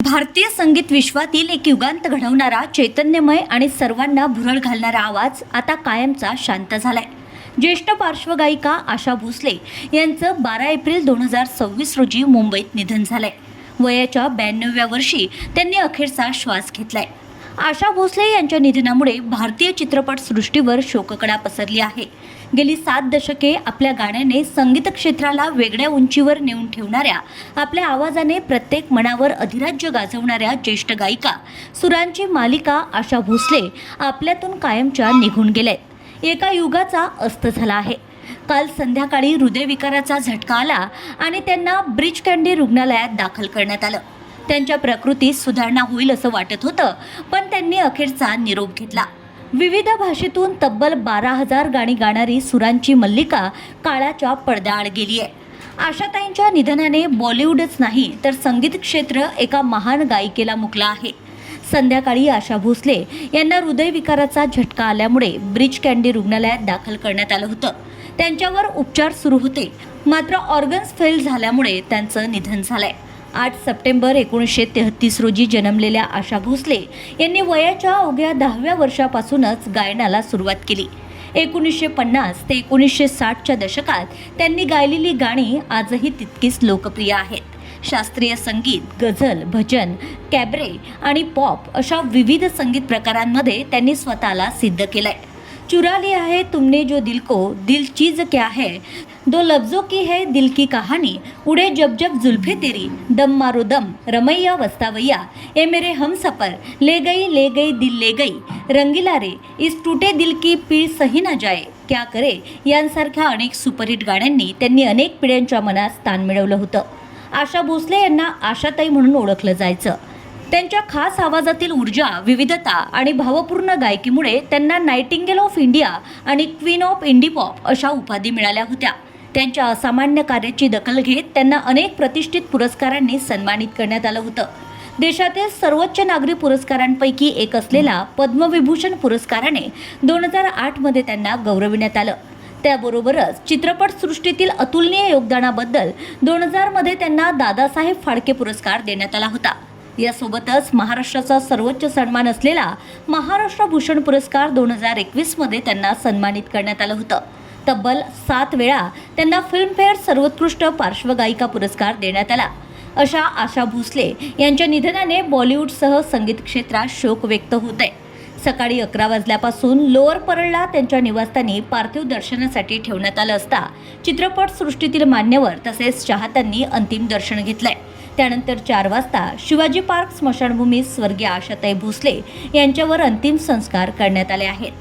भारतीय संगीत विश्वातील एक युगांत घडवणारा, चैतन्यमय आणि सर्वांना भुरळ घालणारा आवाज आता कायमचा शांत झालाय. ज्येष्ठ पार्श्वगायिका आशा भोसले यांचं 12 एप्रिल 2026 रोजी मुंबईत निधन झालंय. वयाच्या 92व्या वर्षी त्यांनी अखेरचा श्वास घेतलाय. आशा भोसले यांच्या निधनामुळे भारतीय चित्रपटसृष्टीवर शोककळा पसरली आहे. गेली 7 दशके आपल्या गाण्याने संगीत क्षेत्राला वेगळ्या उंचीवर नेऊन ठेवणाऱ्या, आपल्या आवाजाने प्रत्येक मनावर अधिराज्य गाजवणाऱ्या ज्येष्ठ गायिका, सुरांची मालिका आशा भोसले आपल्यातून कायमच्या निघून गेल्यात. एका युगाचा अस्त झाला आहे. काल संध्याकाळी हृदयविकाराचा झटका आला आणि त्यांना ब्रीच कँडी रुग्णालयात दाखल करण्यात आलं. त्यांच्या प्रकृतीत सुधारणा होईल असं वाटत होतं, पण त्यांनी अखेरचा निरोप घेतला. विविध भाषेतून तब्बल 12,000 गाणी गाणारी सुरांची मल्लिका काळाच्या पडद्याआड गेली आहे. आशाताईंच्या निधनाने बॉलिवूडच नाही तर संगीत क्षेत्र एका महान गायिकेला मुकला आहे. संध्याकाळी आशा भोसले यांना हृदयविकाराचा झटका आल्यामुळे ब्रीच कँडी रुग्णालयात दाखल करण्यात आलं होतं. त्यांच्यावर उपचार सुरू होते, मात्र ऑर्गन्स फेल झाल्यामुळे त्यांचं निधन झालंय. 8 सप्टेंबर 1933 रोजी जन्मलेल्या आशा भोसले यांनी वयाच्या अवघ्या 10व्या वर्षापासूनच गायनाला सुरुवात केली. 1950 ते 1960च्या दशकात त्यांनी गायलेली गाणी आजही तितकीच लोकप्रिय आहेत. शास्त्रीय संगीत, गझल, भजन, कॅबरे आणि पॉप अशा विविध संगीत प्रकारांमध्ये त्यांनी स्वतःला सिद्ध केलंय. चुरा लिया है तुमने जो दिल को, दिल चीज क्या है, दो लफ्जों की है दिल की कहानी, उड़े जब जब जुल्फे तेरी, दम मारो दम, रमैया वस्तावैया, ए मेरे हम सफ़र, ले गई दिल ले गई, रंगीला रे, इस टूटे दिल की पीळ सही ना जाए, क्या करे यांसारख्या अनेक सुपरहिट गाण्यांनी त्यांनी अनेक पिढ्यांच्या मनात स्थान मिळवलं होतं. आशा भोसले यांना आशाताई म्हणून ओळखलं जायचं. त्यांच्या खास आवाजातील ऊर्जा, विविधता आणि भावपूर्ण गायकीमुळे त्यांना नायटिंगेल ऑफ इंडिया आणि क्वीन ऑफ इंडी पॉप अशा उपाधी मिळाल्या होत्या. त्यांच्या असामान्य कार्याची दखल घेत त्यांना अनेक प्रतिष्ठित पुरस्कारांनी सन्मानित करण्यात आलं होतं. देशातील सर्वोच्च नागरी पुरस्कारांपैकी एक असलेला पद्मविभूषण पुरस्काराने 2008 मध्ये त्यांना गौरविण्यात आलं. त्याबरोबरच चित्रपटसृष्टीतील अतुलनीय योगदानाबद्दल 2000 मध्ये त्यांना दादासाहेब फाळके पुरस्कार देण्यात आला होता. यासोबतच महाराष्ट्राचा सर्वोच्च सन्मान असलेला महाराष्ट्र भूषण पुरस्कार 2021 मध्ये त्यांना सन्मानित करण्यात आलं होतं. तब्बल 7 वेळा त्यांना फिल्मफेअर सर्वोत्कृष्ट पार्श्वगायिका पुरस्कार देण्यात आला. अशा आशा भोसले यांच्या निधनाने बॉलिवूडसह संगीत क्षेत्रात शोक व्यक्त होत आहे. सकाळी 11 वाजल्यापासून लोअर परळला त्यांच्या निवासस्थानी पार्थिव दर्शनासाठी ठेवण्यात आलं असता चित्रपटसृष्टीतील मान्यवर तसेच चाहत्यांनी अंतिम दर्शन घेतलंय. त्यानंतर 4 वाजता शिवाजी पार्क स्मशानभूमीत स्वर्गीय आशाताई भोसले यांच्यावर अंतिम संस्कार करण्यात आले आहेत.